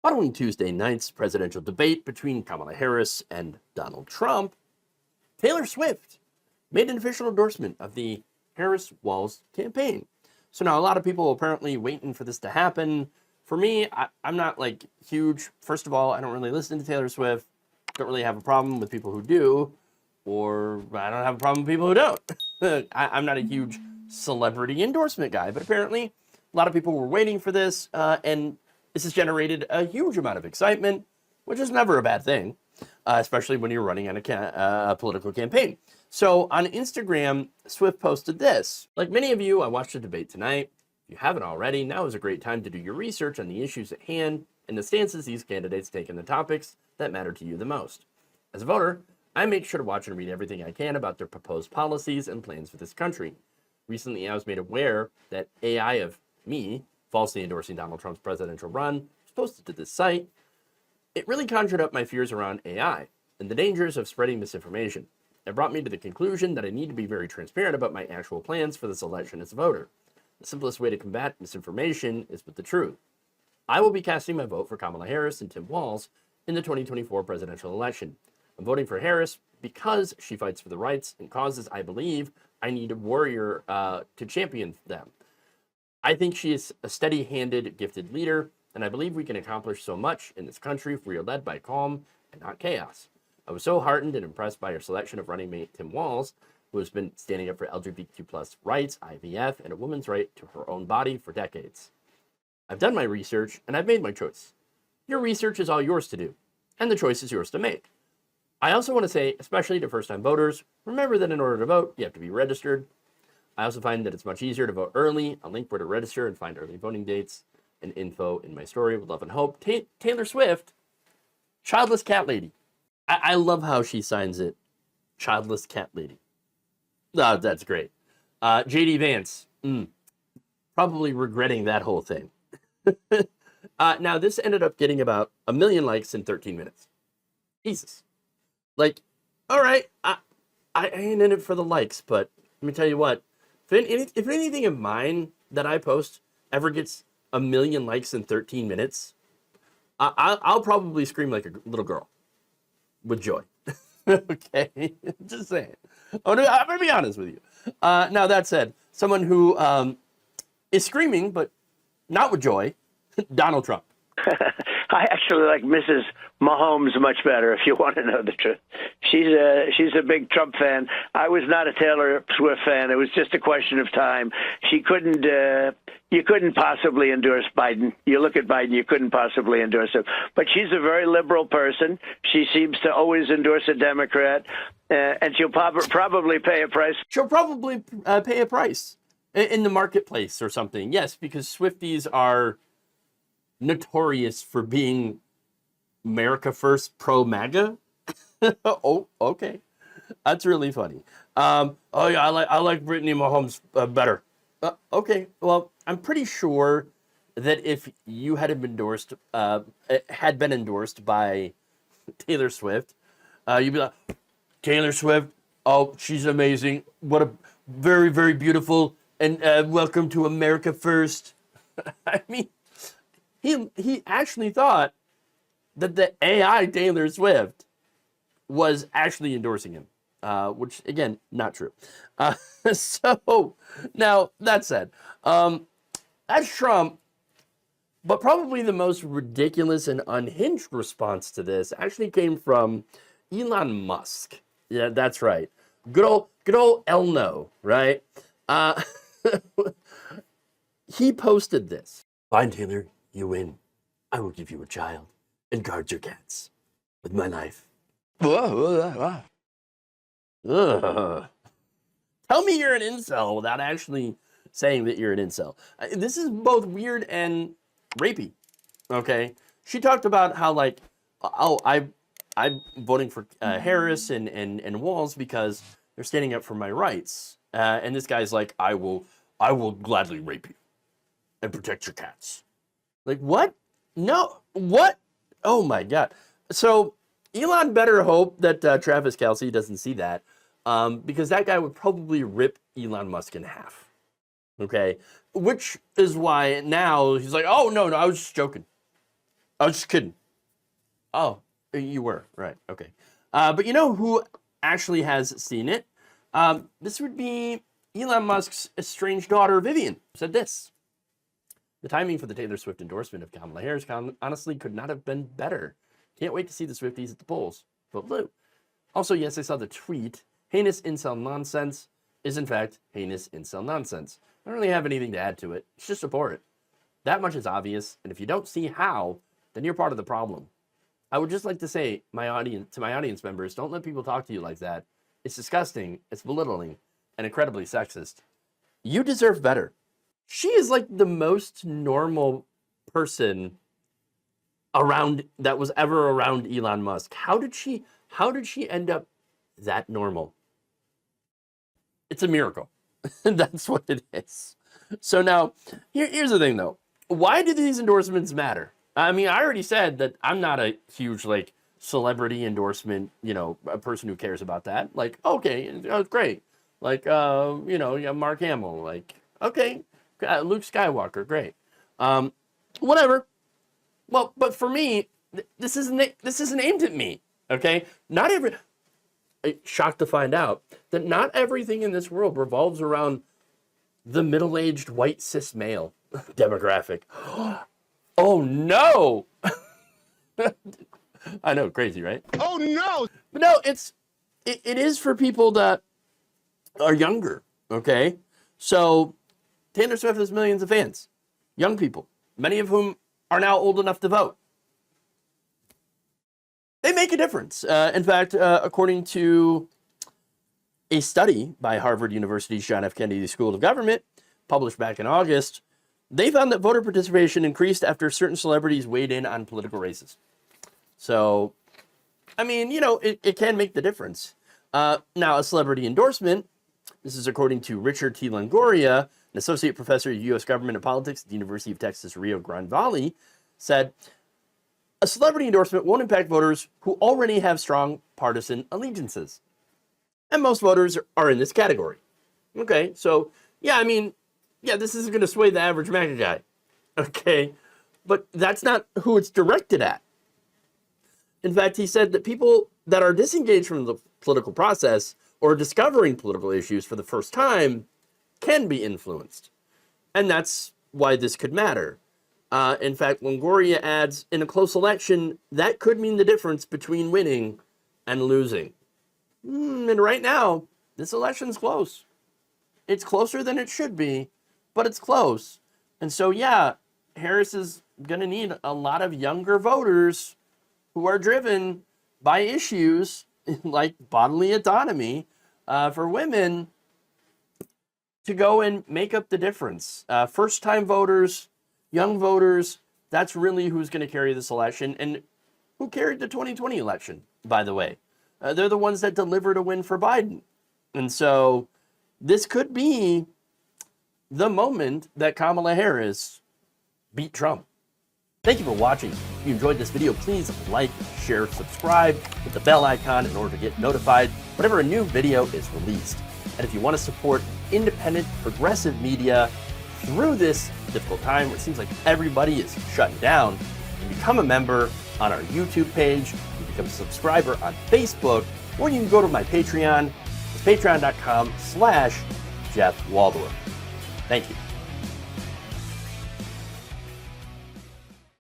Following Tuesday night's presidential debate between Kamala Harris and Donald Trump, Taylor Swift made an official endorsement of the Harris-Walz campaign. So now a lot of people are apparently waiting for this to happen. For me, I'm not like huge. First of all, I don't really listen to Taylor Swift. Don't really have a problem with people who do, or I don't have a problem with people who don't. I'm not a huge celebrity endorsement guy, but apparently a lot of people were waiting for this, and this has generated a huge amount of excitement, which is never a bad thing, especially when you're running on a political campaign. So on Instagram, Swift posted this. Like many of you, I watched the debate tonight. If you haven't already, now is a great time to do your research on the issues at hand and the stances these candidates take in the topics that matter to you the most. As a voter, I make sure to watch and read everything I can about their proposed policies and plans for this country. Recently, I was made aware that AI of me falsely endorsing Donald Trump's presidential run was posted to this site. It really conjured up my fears around AI and the dangers of spreading misinformation. It brought me to the conclusion that I need to be very transparent about my actual plans for this election as a voter. The simplest way to combat misinformation is with the truth. I will be casting my vote for Kamala Harris and Tim Walz in the 2024 presidential election. I'm voting for Harris because she fights for the rights and causes I believe I need a warrior to champion them. I think she is a steady-handed, gifted leader, and I believe we can accomplish so much in this country if we are led by calm and not chaos. I was so heartened and impressed by her selection of running mate Tim Walz, who has been standing up for LGBTQ+ rights, IVF, and a woman's right to her own body for decades. I've done my research, and I've made my choice. Your research is all yours to do, and the choice is yours to make. I also want to say, especially to first-time voters, remember that in order to vote, you have to be registered. I also find that it's much easier to vote early. I'll link where to register and find early voting dates and info in my story with love and hope. Taylor Swift, childless cat lady. I love how she signs it, childless cat lady. Oh, that's great. JD Vance, probably regretting that whole thing. Now, this ended up getting about 1 million likes in 13 minutes. Jesus. Like, all right, I ain't in it for the likes, but let me tell you what. If anything of mine that I post ever gets 1 million likes in 13 minutes, I'll probably scream like a little girl with joy. Okay, just saying. I'm gonna be honest with you. Now that said, someone who is screaming but not with joy, Donald Trump. I actually like Mrs. Mahomes much better, if you want to know the truth. She's a big Trump fan. I was not a Taylor Swift fan. It was just a question of time. You couldn't possibly endorse Biden. You look at Biden, you couldn't possibly endorse him. But she's a very liberal person. She seems to always endorse a Democrat, and she'll probably pay a price. She'll probably pay a price in the marketplace or something. Yes, because Swifties are notorious for being America First pro MAGA. Oh, okay. That's really funny. Oh yeah, I like Brittany Mahomes better. Okay, well, I'm pretty sure that if you had been endorsed by Taylor Swift, you'd be like, Taylor Swift, oh, she's amazing. What a very, very beautiful, and welcome to America First. I mean, he actually thought that the AI Taylor Swift was actually endorsing him, which, again, not true. So, now, that said, that's Trump, but probably the most ridiculous and unhinged response to this actually came from Elon Musk. Yeah, that's right. Good old Elno, right? He posted this. Fine, Taylor, you win. I will give you a child and guard your cats with my life. Ugh. Tell me you're an incel without actually saying that you're an incel. This is both weird and rapey, okay? She talked about how, like, oh, I'm voting for Harris and Walz because they're standing up for my rights. And this guy's like, I will gladly rape you and protect your cats. Like, what? No, what? Oh my God. So Elon better hope that Travis Kelce doesn't see that, because that guy would probably rip Elon Musk in half. Okay, which is why now he's like, oh no, I was just joking. Oh, just kidding. Oh, you were right. Okay. But you know who actually has seen it? This would be Elon Musk's estranged daughter, Vivian, said this. The timing for the Taylor Swift endorsement of Kamala Harris honestly could not have been better. Can't wait to see the Swifties at the polls. Vote blue. Also, yes, I saw the tweet. Heinous incel nonsense is, in fact, heinous incel nonsense. I don't really have anything to add to it. It's just support it. That much is obvious, and if you don't see how, then you're part of the problem. I would just like to say to my audience members, don't let people talk to you like that. It's disgusting, it's belittling, and incredibly sexist. You deserve better. She is like the most normal person around that was ever around Elon Musk. How did she end up that normal? It's a miracle. That's what it is. So now, here's the thing though. Why do these endorsements matter? I mean, I already said that I'm not a huge like celebrity endorsement, a person who cares about that. Like, okay, great. Like, Mark Hamill. Like, okay, Luke Skywalker, great. Whatever. Well, but for me, this isn't aimed at me. Okay, shocked to find out that not everything in this world revolves around the middle-aged white cis male demographic. Oh no! I know, crazy, right? Oh no! But no, it is for people that are younger. Okay, so Taylor Swift has millions of fans, young people, many of whom are now old enough to vote. They make a difference. In fact, according to a study by Harvard University's John F. Kennedy School of Government, published back in August, they found that voter participation increased after certain celebrities weighed in on political races. So, I mean, it can make the difference. Now, a celebrity endorsement, this is according to Richard T. Longoria, an associate professor of U.S. government and politics at the University of Texas, Rio Grande Valley, said, a celebrity endorsement won't impact voters who already have strong partisan allegiances. And most voters are in this category. Okay, so, this isn't going to sway the average MAGA guy. Okay, but that's not who it's directed at. In fact, he said that people that are disengaged from the political process or discovering political issues for the first time can be influenced. And that's why this could matter. In fact, Longoria adds, in a close election, that could mean the difference between winning and losing. And right now, this election's close. It's closer than it should be, but it's close. And so, Harris is going to need a lot of younger voters who are driven by issues like bodily autonomy for women to go and make up the difference. First-time voters, young voters, that's really who's going to carry this election, and who carried the 2020 election, by the way. They're the ones that delivered a win for Biden. And so this could be the moment that Kamala Harris beat Trump. Thank you for watching. If you enjoyed this video, please like, share, subscribe, hit the bell icon in order to get notified whenever a new video is released. And if you want to support independent, progressive media through this difficult time where it seems like everybody is shutting down, you can become a member on our YouTube page, you can become a subscriber on Facebook, or you can go to my Patreon. It's patreon.com/Jeff Waldorf. Thank you.